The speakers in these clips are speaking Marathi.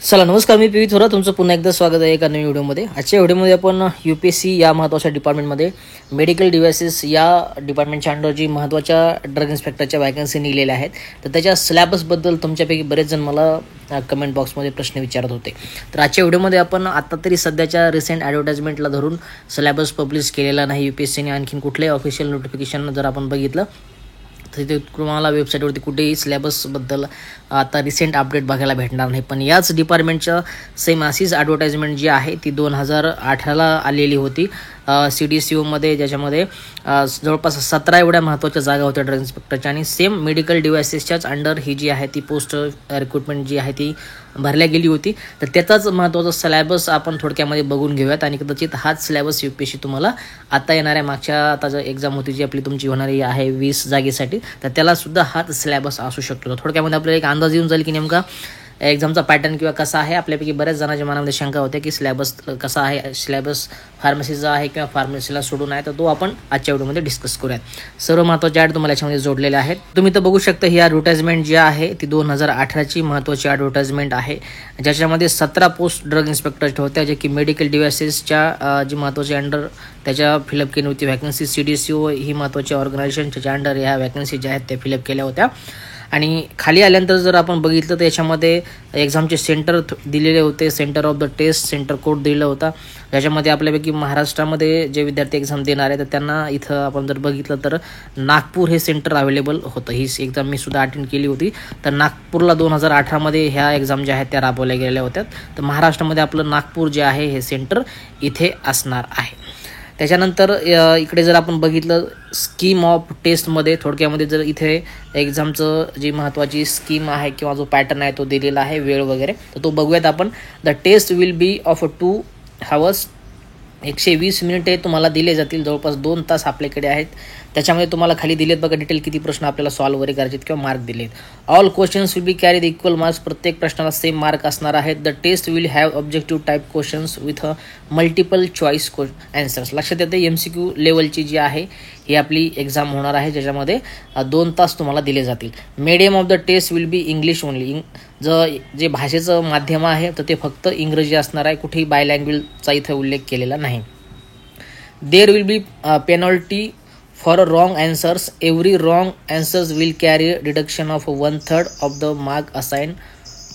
चला नमस्कार, मी पी थोरा तुमचं पुन्हा एकदा स्वागत आहे एका नवीन व्हिडिओमध्ये. आजच्या व्हिडिओमध्ये आपण UPSC या महत्त्वाच्या डिपार्टमेंटमध्ये मेडिकल डिव्हायसेस या डिपार्टमेंटच्या अंडर जी महत्त्वाच्या ड्रग इन्स्पेक्टरच्या वॅकन्सी निघलेल्या आहेत तर त्याच्या सिलेबसबद्दल तुमच्यापैकी बरेच जण मला कमेंट बॉक्समध्ये प्रश्न विचारत होते. तर आजच्या व्हिडिओमध्ये आपण आता तरी सध्याच्या रिसेंट ॲडव्हर्टाइजमेंटला धरून सिलेबस पब्लिश केलेला नाही UPSCने. आणखीन कुठल्याही ऑफिशियल नोटिफिकेशन जर आपण बघितलं तर तिथे तुम्हाला वेबसाईटवरती कुठेही सिलेबसबद्दल आता रिसेंट अपडेट बघायला भेटणार नाही. पण याच डिपार्टमेंटच्या सेम अशीच ॲडव्हर्टाइजमेंट जी आहे ती 2018ला आलेली होती CDCOमध्ये, ज्याच्यामध्ये जवळपास 17 एवढ्या महत्त्वाच्या जागा होत्या ड्रग इन्स्पेक्टरच्या. आणि सेम मेडिकल डिव्हायसेसच्याच अंडर ही जी आहे ती पोस्ट रिक्रुटमेंट जी आहे ती भरल्या गेली होती. तर त्याचाच महत्त्वाचा सिलेबस आपण थोडक्यामध्ये बघून घेऊयात आणि कदाचित हाच सिलेबस UPSC तुम्हाला आता येणाऱ्या मागच्या आता जर एक्झाम होती जी आपली तुमची होणारी आहे 20 जागेसाठी, तर त्याला सुद्धा हाच सिलेबस असू शकतो. थोडक्यामध्ये आपल्याला एक अंदाज येऊन जाईल की नेमका एक्झामचा पॅटर्न किंवा कसा आहे. आपल्यापैकी बऱ्याच जणांच्या मनामध्ये शंका होत्या की सिलेबस कसा आहे, सिलेबस फार्मसीचा आहे किंवा फार्मसीला सोडून आहे, तर तो आपण आजच्या व्हिडिओमध्ये डिस्कस करूयात. सर्व महत्त्वाचे ॲड तुम्हाला याच्यामध्ये जोडलेले आहेत. तुम्ही तर बघू शकता ही ॲडव्हर्टाइजमेंट जी आहे ती 2018ची महत्त्वाची ॲडव्हर्टाइजमेंट आहे, ज्याच्यामध्ये 17 पोस्ट ड्रग इन्स्पेक्टरच्या होत्या, जे की मेडिकल डिव्हायसेसच्या जी महत्त्वाची अंडर त्याच्या फिलअप केली होती वॅकन्सी. CDCO ही महत्त्वाची ऑर्गनायझेशनच्या अंडर ह्या वॅकन्सी ज्या आहेत त्या फिलअप केल्या होत्या. आणि खाली आल्यानंतर जर आपण बघितलं तर याच्यामध्ये एक्झामचे सेंटर दिलेले होते, centre of the test, centre code दिलेला होता, ज्याच्यामध्ये आपल्यापैकी महाराष्ट्रामध्ये जे विद्यार्थी एक्झाम देणार आहे तर त्यांना इथं आपण जर बघितलं तर नागपूर हे सेंटर अवेलेबल होतं. ही एक्झाम मी सुद्धा अटेंड केली होती. तर नागपूरला 2018मध्ये ह्या एक्झाम ज्या आहेत त्या राबवल्या गेलेल्या होत्या. तर महाराष्ट्रामध्ये आपलं नागपूर जे आहे हे सेंटर इथे असणार आहे. त्याच्यानंतर इकडे जर आपण बघितलं स्कीम ऑफ टेस्टमध्ये, थोडक्यामध्ये जर इथे एक्झामचं जी महत्त्वाची स्कीम आहे किंवा जो पॅटर्न आहे तो दिलेला आहे, वेळ वगैरे, तर तो बघूयात आपण. The test will be of 2 hours, 120 मिनिटे तुम्हाला दिले जातील, जवळपास 2 तास आपल्याकडे आहेत. त्याच्यामध्ये तुम्हाला खाली दिलेत बघा डिटेल किती प्रश्न आपल्याला सॉल्व्ह वगैरे करायचे किंवा मार्क दिलेत. All questions will be carried equal marks, प्रत्येक प्रश्नाला सेम मार्क असणार आहेत. The test will have objective type questions with multiple choice answers. लक्षात येते MCQ लेवलची जी आहे ही आपली एक्झाम होणार आहे, ज्याच्यामध्ये 2 तास तुम्हाला दिले जातील. Medium of the test will be English only, जे भाषेचं माध्यम आहे तर ते फक्त इंग्रजी असणार आहे, कुठेही बाय लँग्वेजचा इथं उल्लेख केलेला नाही. There will be penalty for wrong answers, every wrong answers will carry deduction of 1/3 of the mark assign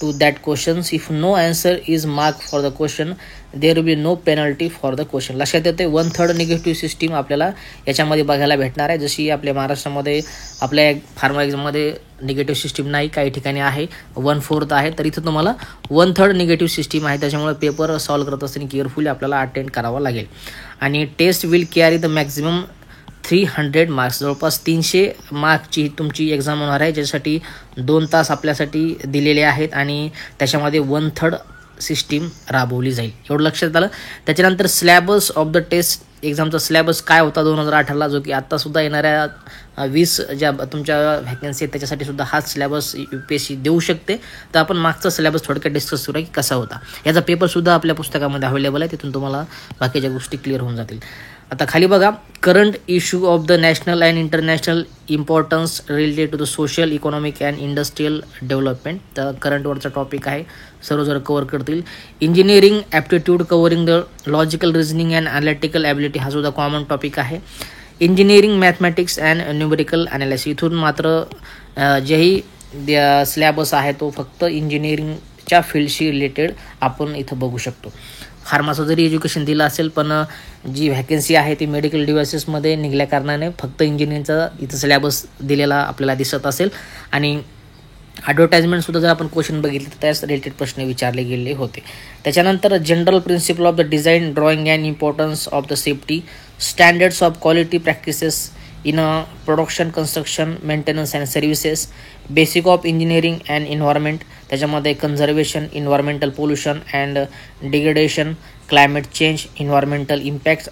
to that questions. If no answer is marked for the question, there will be no penalty for the question. लक्षात येते 1/3 निगेटिव्ह सिस्टीम आपल्याला याच्यामध्ये बघायला भेटणार आहे. जशी आपल्या महाराष्ट्रामध्ये आपल्या फार्मा एक्झाममध्ये निगेटिव्ह सिस्टीम नाही, काही ठिकाणी आहे 1/4 आहे, तर इथं तुम्हाला 1/3 निगेटिव्ह सिस्टीम आहे. त्याच्यामुळे पेपर सॉल्व्ह करत असताना केअरफुली आपल्याला अटेंड करावा लागेल. आणि test will carry the maximum 300 marks, जवळपास 300 मार्कची तुमची एक्झाम होणार आहे, ज्यासाठी 2 तास आपल्यासाठी दिलेले आहेत आणि त्याच्यामध्ये 1/3 सिस्टीम राबवली जाईल. एवढं लक्षात आलं. त्याच्यानंतर सिलेबस ऑफ द टेस्ट, एक्झामचा सिलेबस काय होता 2018ला, जो की आत्तासुद्धा येणाऱ्या 20 ज्या तुमच्या व्हॅकन्सी आहेत त्याच्यासाठी सुद्धा हाच सिलेबस UPSC देऊ शकते. तर आपण मागचा सिलेबस थोडक्यात डिस्कस करूया की कसा होता. याचा पेपरसुद्धा आपल्या पुस्तकामध्ये अवेलेबल आहे, तिथून तुम्हाला बाकीच्या गोष्टी क्लिअर होऊन जातील. आता खाली बघा, current issue of the national and international importance related to the social, economic and industrial development. तर करंटवरचा टॉपिक आहे, सर्व जर कव्हर करतील. Engineering aptitude covering the logical reasoning and analytical ability, हा सुद्धा कॉमन टॉपिक आहे. Engineering mathematics and numerical analysis, इथून मात्र जेही सिलेबस आहे तो फक्त इंजिनिअरिंगच्या फील्डशी रिलेटेड आपण इथं बघू शकतो. फार्माचं जरी एज्युकेशन दिलं असेल पण जी व्हॅकन्सी आहे ती मेडिकल डिव्हायसेसमध्ये निघाल्या कारणाने फक्त इंजिनिअरिंगचा इथं सिलेबस दिलेला आपल्याला दिसत असेल. आणि ॲडव्हर्टाइजमेंटसुद्धा जर आपण क्वेश्चन बघितले तर त्याच रिलेटेड प्रश्न विचारले गेले होते. त्याच्यानंतर general principle of the design, drawing and importance of the safety, standards of quality practices in production, construction, maintenance and services, basic of engineering and environment, त्याच्यामध्ये conservation, environmental pollution and degradation, climate change, environmental impact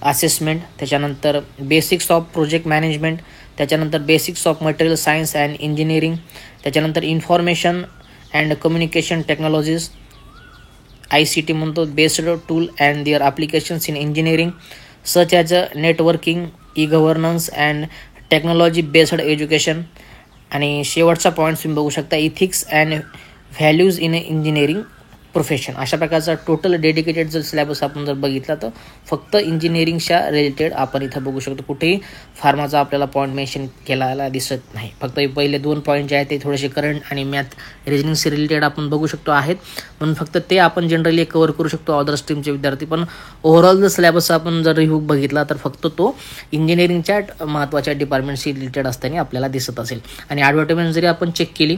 assessment, त्याच्यानंतर बेसिक्स ऑफ प्रोजेक्ट मॅनेजमेंट, त्याच्यानंतर basics of material science and engineering, त्याच्यानंतर information and communication technologies, ICT म्हणतो, based tool and their applications in engineering such as networking, e-governance and technology based education. आणि शेवटचा पॉईंट तुम्ही बघू शकता, ethics and values in engineering profession अशा प्रकारचा टोटल डेडिकेटेड जर सिलेबस आपण जर बघितला तर फक्त इंजिनिअरिंगच्या रिलेटेड आपण इथं बघू शकतो. कुठेही फार्माचा आपल्याला पॉईंट मेन्शन केलेला दिसत नाही. फक्त पहिले 2 पॉईंट जे आहेत ते थोडेसे करंट आणि मॅथ रिजनिंगशी रिलेटेड आपण बघू शकतो आहेत, म्हणून फक्त ते आपण जनरली कव्हर करू शकतो अदर स्ट्रीमचे विद्यार्थी. पण ओव्हरऑल जर सिलेबस आपण जर रिव्ह्यू बघितला तर फक्त तो इंजिनिअरिंगच्या महत्त्वाच्या डिपार्टमेंटशी रिलेटेड असताना आपल्याला दिसत असेल. आणि ॲडव्हर्टाइजमेंट जरी आपण चेक केली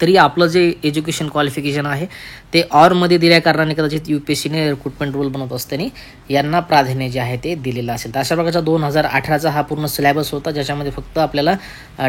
तरी आपलं जे एज्युकेशन क्वालिफिकेशन आहे ते ऑरमध्ये दिल्या कारणाने कदाचित UPSCने रिक्रुटमेंट रूल बनवत असताना यांना प्राधान्य जे आहे ते दिलेलं असेल. तर अशा प्रकारचा 2018चा हा पूर्ण सिलेबस होता, ज्याच्यामध्ये फक्त आपल्याला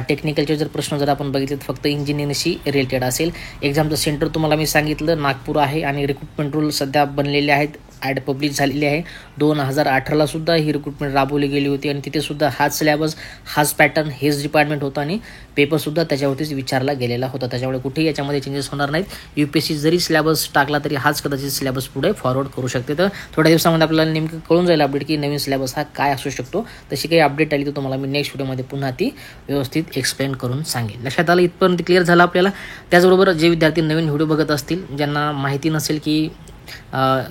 टेक्निकलचे जर प्रश्न जर आपण बघितले तर फक्त इंजिनिअरिंगशी रिलेटेड असेल. एक्झामचं सेंटर तुम्हाला मी सांगितलं नागपूर आहे आणि रिक्रुटमेंट रूल सध्या बनलेले आहेत, ॲड पब्लिश झालेली आहे. 2018ला सुद्धा ही रिक्रुटमेंट राबवली गेली होती आणि तिथे सुद्धा हाच सिलेबस, हाच पॅटर्न, हेच डिपार्टमेंट होता आणि पेपरसुद्धा त्याच्यावरतीच विचारला गेलेला होता. त्याच्यामुळे कुठेही याच्यामध्ये चेंजेस होणार नाहीत. UPSC जरी सिलेबस टाकला तरी हाच कदाचित सिलेबस पुढे फॉरवर्ड करू शकते. तर थोड्या दिवसामध्ये आपल्याला नेमकं कळून जाईल अपडेट की नवीन सिलेबस हा काय असू शकतो. तशी काही अपडेट आली तर तुम्हाला मी नेक्स्ट व्हिडिओमध्ये पुन्हा ती व्यवस्थित एक्सप्लेन करून सांगेन. लक्षात आलं, इथपर्यंत क्लिअर झालं आपल्याला. त्याचबरोबर जे विद्यार्थी नवीन व्हिडिओ बघत असतील, ज्यांना माहिती नसेल की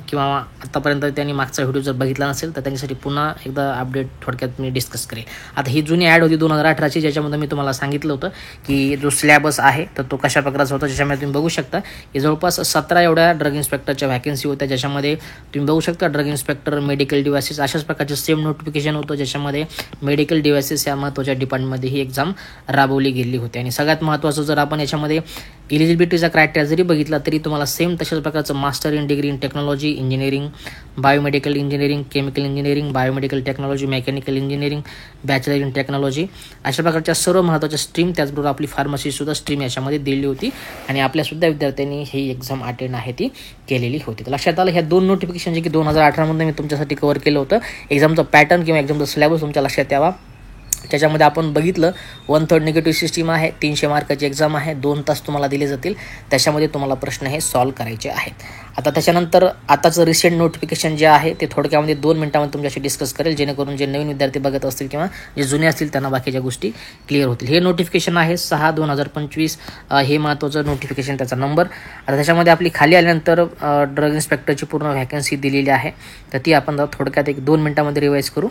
किंवा आतापर्यंत त्यांनी मागचा व्हिडिओ जर बघितला नसेल तर त्यांच्यासाठी पुन्हा एकदा अपडेट थोडक्यात मी डिस्कस करेन. आता ही जुनी ॲड होती 2018ची, ज्याच्यामध्ये मी तुम्हाला सांगितलं होतं की जो सिलेबस आहे तर तो कशा प्रकारचा होता. ज्याच्यामध्ये तुम्ही बघू शकता की जवळपास 17 एवढ्या ड्रग इन्स्पेक्टरच्या व्हॅकन्सी होत्या, ज्याच्यामध्ये तुम्ही बघू शकता ड्रग इन्स्पेक्टर, मेडिकल डिव्हायसेस अशाच प्रकारचे सेम नोटिफिकेशन होतं, ज्याच्यामध्ये मेडिकल डिव्हायसेस या महत्त्वाच्या डिपार्टमेंटमध्ये ही एक्झाम राबवली गेली होती. आणि सगळ्यात महत्त्वाचं जर आपण याच्यामध्ये इलिजिबिलिटीचा क्रायटेरिया जरी बघितला तरी तुम्हाला सेम तशाच प्रकारचं master in degree in technology, engineering, biomedical engineering, chemical engineering, biomedical technology, mechanical engineering, bachelor in technology अशा प्रकारच्या सर्व महत्त्वाच्या स्ट्रीम, त्याचबरोबर आपली फार्मसीसुद्धा स्ट्रीम याच्यामध्ये दिली होती आणि आपल्यासुद्धा विद्यार्थ्यांनी ही एक्झाम अटेंड आहे ती केलेली होती. तर लक्षात आलं, ह्या 2 नोटिफिकेशन जे की 2018मध्ये मी तुमच्यासाठी कव्हर केलं होतं. एक्झामचं पॅटर्न किंवा एक्झामचा सिलेबस तुमच्या लक्षात यावा. त्याच्यामध्ये आपण बघितलं 1/3 निगेटिव्ह सिस्टीम आहे, 300 मार्काची एक्झाम आहे, 2 तास तुम्हाला दिले जातील, त्याच्यामध्ये तुम्हाला प्रश्न हे सॉल्व्ह करायचे आहेत. आता त्याच्यानंतर आताचं रिसेंट नोटिफिकेशन जे आहे ते थोडक्यामध्ये 2 मिनिटांमध्ये तुमच्याशी डिस्कस करेल, जेणेकरून जे नवीन विद्यार्थी बघत असतील किंवा जे जुने असतील त्यांना बाकीच्या गोष्टी क्लिअर होतील. हे नोटिफिकेशन आहे 6/2025, हे महत्त्वाचं नोटिफिकेशन, त्याचा नंबर. आता त्याच्यामध्ये आपली खाली आल्यानंतर ड्रग इन्स्पेक्टरची पूर्ण व्हॅकन्सी दिलेली आहे, तर ती आपण थोडक्यात 1-2 मिनिटांमध्ये रिवाईज करू.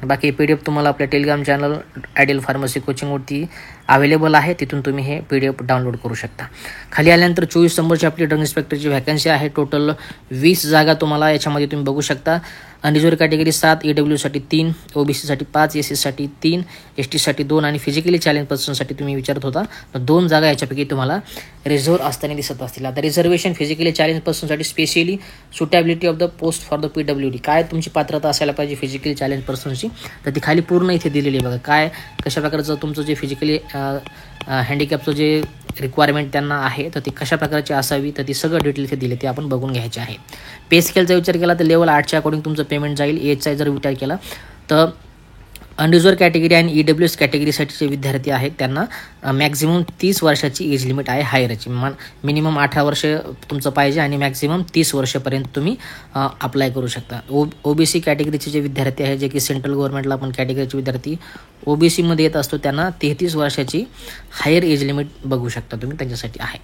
बाकी PDF तुम्हाला आपल्या टेलिग्राम चॅनल आयडियल फार्मसी कोचिंगवरती अवेलेबल आहे, तिथून तुम्ही हे PDF डाउनलोड करू शकता. खाली आल्यानंतर 24 नंबरची आपली ड्रग इन्स्पेक्टरची व्हॅकन्सी आहे. टोटल 20 जागा तुम्हाला याच्यामध्ये तुम्ही बघू शकता. अनरिझर्व्ड कॅटेगरी 7, EWसाठी 3, OBCसाठी 5, SCसाठी 3, STसाठी 2 आणि फिजिकली चॅलेंज पर्सनसाठी तुम्ही विचारत होता तर 2 जागा याच्यापैकी तुम्हाला रिझर्व्ह असताना दिसत असतील. आता रिझर्वेशन फिजिकली चॅलेंज पर्सनसाठी specially suitability of the post for the PWD, काय तुमची पात्रता असायला पाहिजे फिजिकली चॅलेंज पर्सनची, तर ती खाली पूर्ण इथे दिलेली आहे बघा. काय कशा प्रकारचं तुमचं जे फिजिकली हँडिकॅपचं जे रिक्वायरमेंट त्यांना आहे तर ती कशा प्रकारची असावी, तर ती सगळं डिटेल इथे दिले, ते आपण बघून घ्यायचे आहे. पे स्केलचा विचार केला तर लेवल 8च्या अकॉर्डिंग तुमचं पेमेंट जाईल. एजचा जर विचार केला तर अनरिझर्व्ड कॅटेगरी आणि EWS कॅटेगरीसाठी जे विद्यार्थी आहेत त्यांना मॅक्झिमम 30 वर्षाची एज लिमिट आहे हायरची. मिनिमम 18 वर्ष तुमचं पाहिजे आणि मॅक्झिमम 30 वर्षापर्यंत तुम्ही अप्लाय करू शकता. OBC कॅटेगरीचे जे विद्यार्थी आहे, जे की सेंट्रल गव्हर्नमेंटला आपण कॅटेगरीचे विद्यार्थी OBCमध्ये येत असतो, त्यांना 33 वर्षाची हायर एज लिमिट बघू शकता तुम्ही, त्यांच्यासाठी आहे.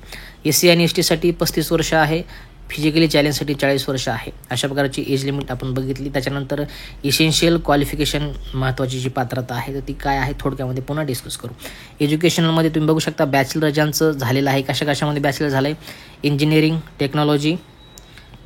SC आणि STसाठी 35 वर्ष आहे, फिजिकली चॅलेंजसाठी 40 वर्ष आहे. अशा प्रकारची एज लिमिट आपण बघितली. त्याच्यानंतर इसेन्शियल क्वालिफिकेशन महत्त्वाची जी पात्रता आहे तर ती काय आहे थोडक्यामध्ये पुन्हा डिस्कस करू. एज्युकेशनलमध्ये तुम्ही बघू शकता बॅचलर ज्यांचं झालेलं आहे, कशामध्ये बॅचलर झालं आहे, engineering, technology,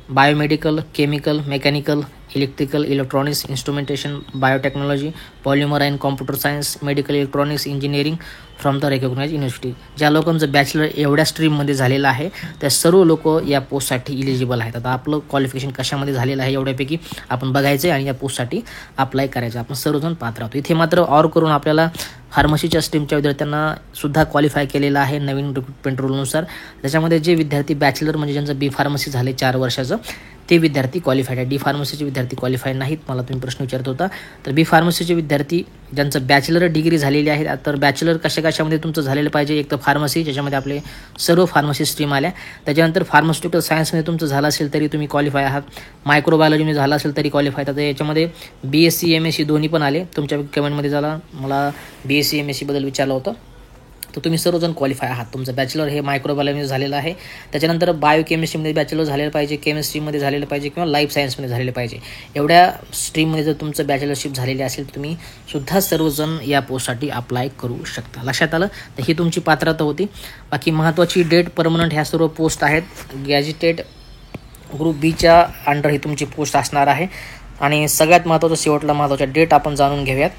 biomedical, chemical, mechanical, electrical, electronics, instrumentation, biotechnology, polymer and computer science, medical electronics engineering from the recognise university. ज्या लोकांचं बॅचलर एवढ्या स्ट्रीममध्ये झालेलं आहे त्या सर्व लोक या पोस्टसाठी इलिजिबल आहेत. आता आपलं क्वालिफिकेशन कशामध्ये झालेलं आहे एवढ्यापैकी आपण बघायचं आहे आणि या पोस्टसाठी अप्लाय करायचं. आपण सर्वजण पात्र आहोत. इथे मात्र ऑर करून आपल्याला फार्मसीच्या स्ट्रीमच्या विद्यार्थ्यांना सुद्धा क्वालिफाय केलेलं आहे नवीन रिक्रुटमेंट रूलनुसार. त्याच्यामध्ये जे विद्यार्थी बॅचलर म्हणजे ज्यांचं B फार्मसी झाले 4 वर्षाचं ते विद्यार्थी क्वालिफाईड आहे. D फार्मसीचे विद्यार्थी क्वालिफाय नाहीत. मला तुम्ही प्रश्न विचारत होता, तर B फार्मसीचे विद्यार्थी ज्यांचं बॅचलर डिग्री झालेली आहे, तर बॅचलर कशामध्ये तुमचं झालेलं पाहिजे, एक तर फार्मसी ज्याच्यामध्ये आपले सर्व फार्मसी स्ट्रीम आल्या, त्याच्यानंतर फार्मास्युटिकल सायन्समध्ये तुमचं झालं असेल तरी तुम्ही क्वालिफाय आहात, मायक्रोबायोलॉजीमध्ये झालं असेल तरी क्वालिफाय. तर याच्यामध्ये BSc MSc दोन्ही पण आले. तुमच्या कमेंटमध्ये झाला मला BSc MSc बद्दल विचारलं होतं. तर तुम्ही सर्वजण क्वालिफाय आहात. तुमचं बॅचलर हे मायक्रोबायोलॉजी झालेलं आहे, त्याच्यानंतर बायोकेमिस्ट्रीमध्ये बॅचलर झालेलं पाहिजे, केमिस्ट्रीमध्ये झालेलं पाहिजे किंवा लाईफ सायन्समध्ये झालेलं पाहिजे. एवढ्या स्ट्रीममध्ये जर तुमचं बॅचलरशिप झालेली असेल तर तुम्ही सुद्धा सर्वजण या पोस्टसाठी अप्लाय करू शकता. लक्षात आलं? तर ही तुमची पात्रता होती. बाकी महत्त्वाची डेट, परमनंट ह्या सर्व पोस्ट आहेत. गॅजेटेड ग्रुप बीच्या अंडर ही तुमची पोस्ट असणार आहे. आणि सगळ्यात महत्त्वाचं, शेवटला महत्त्वाच्या डेट आपण जाणून घेऊयात.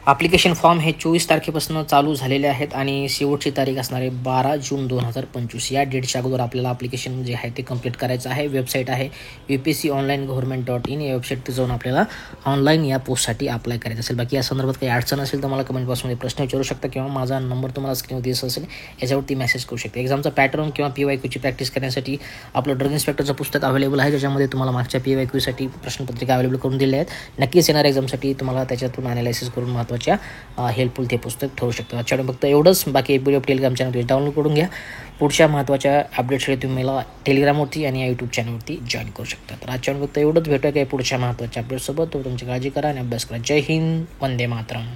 ॲप्लिकेशन फॉर्म हे 24 तारखेपासून चालू झालेले आहेत आणि शेवटची तारीख असणार आहे 12 जून 2025. या डेटच्या अगोदर आपल्याला ॲप्लिकेशन जे आहे ते कंप्लीट करायचं आहे. वेबसाईट आहे upsconlinegovernment.in. या वेबसाईटवर जाऊन आपल्याला ऑनलाईन या पोस्टसाठी अप्लाय करायचं असेल. बाकी या संदर्भात काही अडचण असेल तर मला कमेंट बॉक्समध्ये प्रश्न विचारू शकता किंवा माझा नंबर तुम्हाला स्क्रीनवर दिसत असेल याच्यावरती मेसेज करू शकता. एक्झामचा पॅटर्न किंवा PYQची प्रॅक्टिस करण्यासाठी आपलं ड्रग इन्स्पेक्टरचं पुस्तक अवेलेबल आहे, ज्याच्यामध्ये तुम्हाला मागच्या PYQसाठी प्रश्नपत्रिका अवेलेबल करून दिलेल्या आहेत. नक्कीच येणाऱ्या एक्झामसाठी तुम्हाला त्याच्यातून ॲनालायसिस करून महत्त्वाच्या हेल्पफुल ते पुस्तक ठरू शकतं. आजच्या फक्त एवढंच. बाकी एक टेलिग्राम चॅनल डाउनलोड करून घ्या. पुढच्या महत्त्वाच्या अपडेट्ससाठी तुम्ही मला टेलिग्रामवरती आणि या यूट्यूब चॅनलवरती जॉईन करू शकता. तर आजच्या फक्त एवढंच. भेटूया काही पुढच्या महत्त्वाच्या अपडेट्ससोबत. तो तुमची काळजी करा आणि अभ्यास करा. जय हिंद, वंदे मातरम.